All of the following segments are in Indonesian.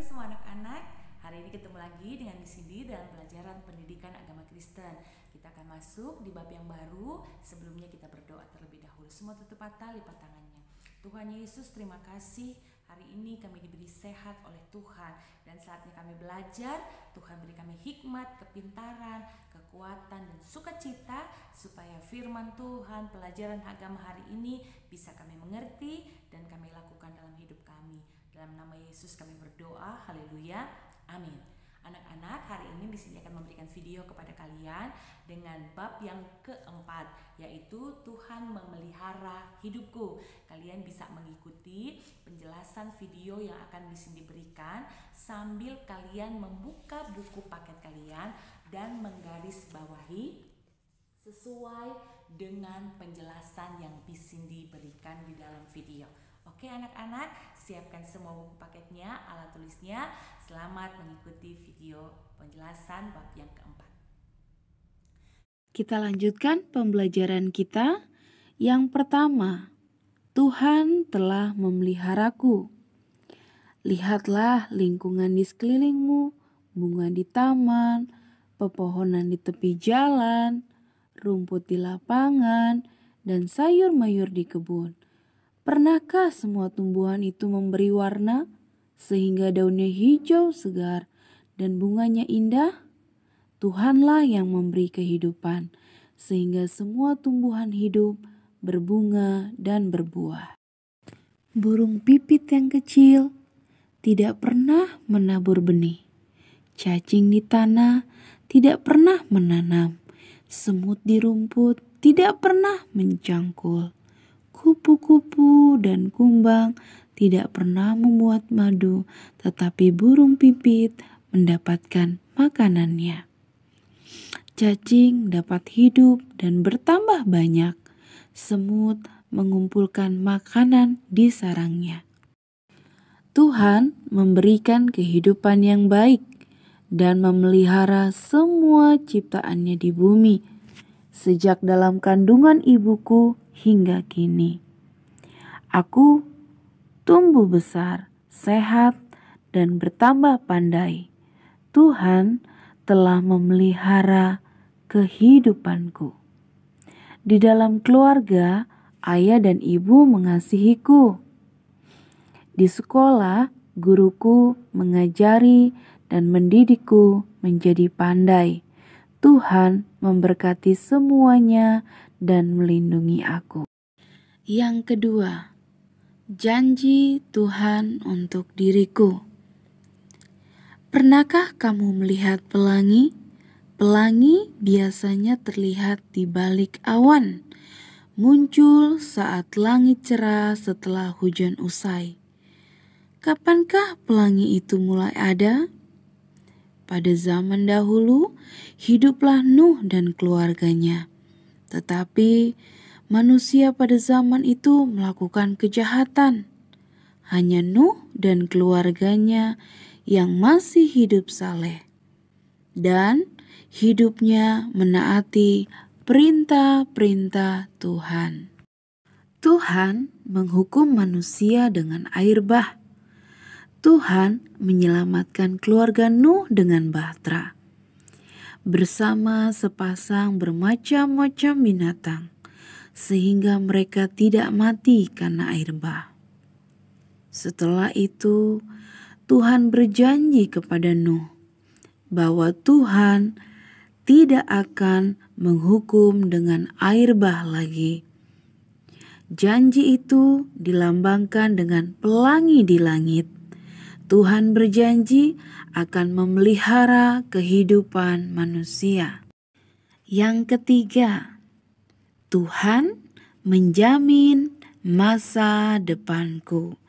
semua anak-anak. Hari ini ketemu lagi dengan Miss Cindy dalam pelajaran pendidikan agama Kristen. Kita akan masuk di bab yang baru. Sebelumnya kita berdoa terlebih dahulu. Semua tutup mata, lipat tangannya. Tuhan Yesus, terima kasih. Hari ini kami diberi sehat oleh Tuhan. Dan saatnya kami belajar, Tuhan beri kami hikmat, kepintaran, kekuatan, dan sukacita. Supaya firman Tuhan, pelajaran agama hari ini bisa kami mengerti dan kami lakukan dalam hidup kami. Dalam nama Yesus kami berdoa, haleluya, amin. Anak-anak, hari ini di sini akan memberikan video kepada kalian dengan bab yang keempat, yaitu Tuhan memelihara hidupku. Kalian bisa mengikuti penjelasan video yang akan di sini diberikan sambil kalian membuka buku paket kalian dan menggarisbawahi sesuai dengan penjelasan yang Cindy berikan di dalam video. Oke anak-anak, siapkan semua buku paketnya, alat tulisnya. Selamat mengikuti video penjelasan bab yang keempat. Kita lanjutkan pembelajaran kita. Yang pertama, Tuhan telah memeliharaku. Lihatlah lingkungan di sekelilingmu, bunga di taman, pepohonan di tepi jalan, rumput di lapangan, dan sayur-mayur di kebun. Pernahkah semua tumbuhan itu memberi warna sehingga daunnya hijau segar dan bunganya indah? Tuhanlah yang memberi kehidupan sehingga semua tumbuhan hidup berbunga dan berbuah. Burung pipit yang kecil tidak pernah menabur benih. Cacing di tanah tidak pernah menanam. Semut di rumput tidak pernah mencangkul. Kupu-kupu dan kumbang tidak pernah membuat madu, tetapi burung pipit mendapatkan makanannya. Cacing dapat hidup dan bertambah banyak. Semut mengumpulkan makanan di sarangnya. Tuhan memberikan kehidupan yang baik dan memelihara semua ciptaannya di bumi, sejak dalam kandungan ibuku hingga kini. Aku tumbuh besar, sehat, dan bertambah pandai. Tuhan telah memelihara kehidupanku. Di dalam keluarga, ayah dan ibu mengasihiku. Di sekolah, guruku mengajari dan mendidikku menjadi pandai. Tuhan memberkati semuanya dan melindungi aku. Yang kedua, janji Tuhan untuk diriku. Pernahkah kamu melihat pelangi? Pelangi biasanya terlihat di balik awan, muncul saat langit cerah setelah hujan usai. Kapankah pelangi itu mulai ada? Pada zaman dahulu, hiduplah Nuh dan keluarganya. Tetapi manusia pada zaman itu melakukan kejahatan. Hanya Nuh dan keluarganya yang masih hidup saleh. Dan hidupnya menaati perintah-perintah Tuhan. Tuhan menghukum manusia dengan air bah. Tuhan menyelamatkan keluarga Nuh dengan bahtera. Bersama sepasang bermacam-macam binatang, sehingga mereka tidak mati karena air bah. Setelah itu, Tuhan berjanji kepada Nuh bahwa Tuhan tidak akan menghukum dengan air bah lagi. Janji itu dilambangkan dengan pelangi di langit. Tuhan berjanji akan memelihara kehidupan manusia. Yang ketiga, Tuhan menjamin masa depanku.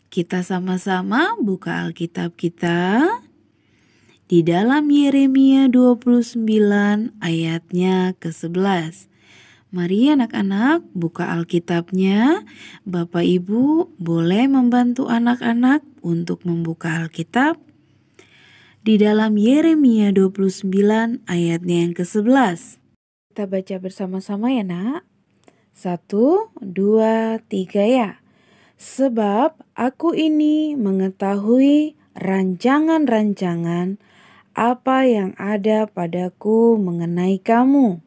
Kita sama-sama buka Alkitab kita di dalam Yeremia 29 ayatnya ke-11. Mari anak-anak buka Alkitabnya. Bapak Ibu boleh membantu anak-anak untuk membuka Alkitab. Di dalam Yeremia 29 ayatnya yang ke-11. Kita baca bersama-sama ya nak. 1, 2, 3 ya. Sebab aku ini mengetahui rancangan-rancangan apa yang ada padaku mengenai kamu.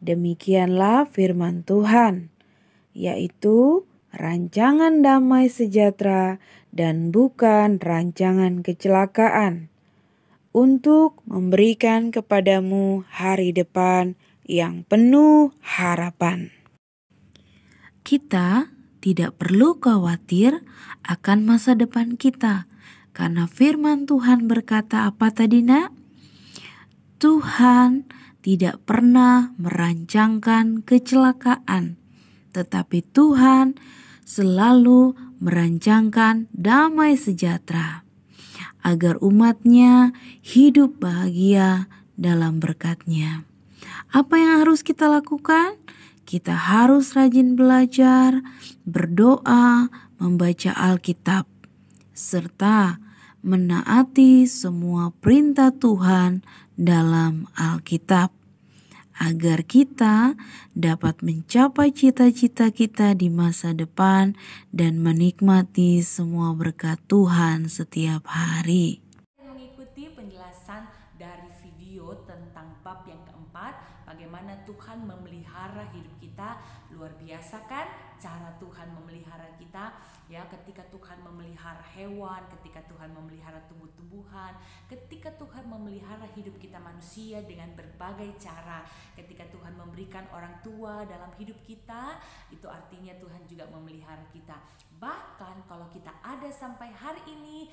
Demikianlah firman Tuhan, yaitu rancangan damai sejahtera dan bukan rancangan kecelakaan, untuk memberikan kepadamu hari depan yang penuh harapan. Kita tidak perlu khawatir akan masa depan kita, karena firman Tuhan berkata apa tadi, Nak? Tuhan tidak pernah merancangkan kecelakaan, tetapi Tuhan selalu merancangkan damai sejahtera, agar umatnya hidup bahagia dalam berkat-Nya. Apa yang harus kita lakukan? Kita harus rajin belajar, berdoa, membaca Alkitab, serta menaati semua perintah Tuhan dalam Alkitab, agar kita dapat mencapai cita-cita kita di masa depan dan menikmati semua berkat Tuhan setiap hari. Mengikuti penjelasan dari video tentang bab yang keempat, bagaimana Tuhan memelihara hidup kita. Luar biasa kan cara Tuhan memelihara kita, ya, ketika Tuhan memelihara hewan, ketika Tuhan memelihara tumbuh-tumbuhan, ketika Tuhan memelihara hidup kita manusia dengan berbagai cara, ketika Tuhan memberikan orang tua dalam hidup kita, itu artinya Tuhan juga memelihara kita. Bahkan kalau kita ada sampai hari ini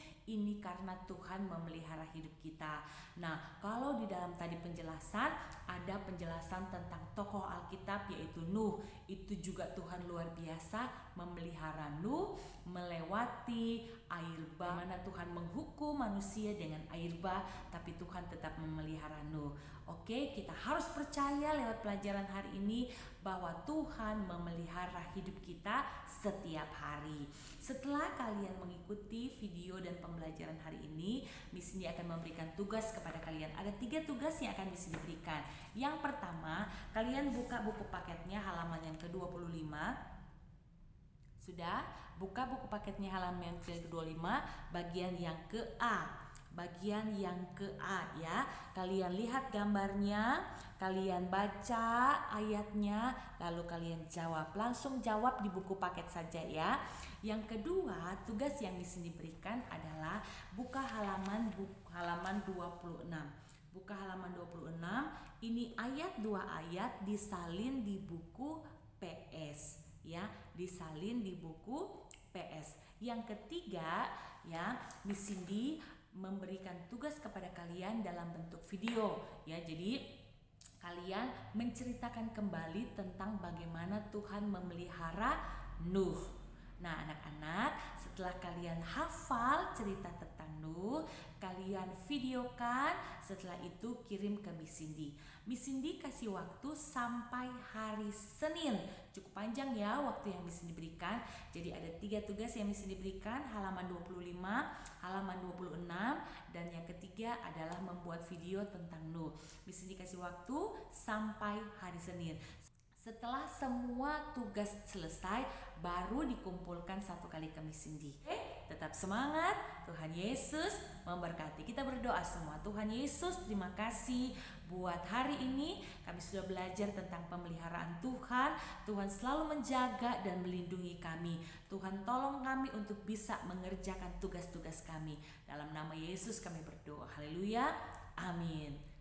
karena Tuhan memelihara hidup kita. Nah, kalau di dalam tadi penjelasan, ada penjelasan tentang tokoh Alkitab yaitu Nuh. Itu juga Tuhan luar biasa memelihara Nuh melewati air bah. Mana Tuhan menghukum manusia dengan air bah, tapi Tuhan tetap memelihara Nuh. Oke, kita harus percaya lewat pelajaran hari ini bahwa Tuhan memelihara hidup kita setiap hari. Setelah kalian mengikuti video dan pembelajaran hari ini, Miss Cindy akan memberikan tugas kepada kalian. Ada 3 tugas yang akan Miss Cindy berikan. Yang pertama, kalian buka buku paketnya halaman yang ke-25. Sudah? Buka buku paketnya halaman yang ke-25, bagian yang ke-A. Bagian yang ke-A, ya. Kalian lihat gambarnya, kalian baca ayatnya, lalu kalian jawab. Langsung jawab di buku paket saja, ya. Yang kedua, tugas yang di sini diberikan adalah buka halaman 26. Buka halaman 26. Ini ayat 2 ayat disalin di buku PS, ya. Disalin di buku PS. Yang ketiga, ya, Miss Cindy memberikan tugas kepada kalian dalam bentuk video, ya. Jadi kalian menceritakan kembali tentang bagaimana Tuhan memelihara Nuh. Nah, anak-anak, setelah kalian hafal cerita tentang Nuh, kalian videokan, setelah itu kirim ke Miss Cindy. Miss Cindy kasih waktu sampai hari Senin. Cukup panjang ya waktu yang Miss Cindy berikan. Jadi ada 3 tugas yang Miss Cindy berikan, halaman 25, halaman 26, dan yang ketiga adalah membuat video tentang Nuh. Miss Cindy kasih waktu sampai hari Senin. Setelah semua tugas selesai, baru dikumpulkan satu kali ke Miss Cindy. Tetap semangat, Tuhan Yesus memberkati. Kita berdoa semua. Tuhan Yesus, terima kasih buat hari ini. Kami sudah belajar tentang pemeliharaan Tuhan. Tuhan selalu menjaga dan melindungi kami. Tuhan tolong kami untuk bisa mengerjakan tugas-tugas kami. Dalam nama Yesus kami berdoa. Haleluya. Amin.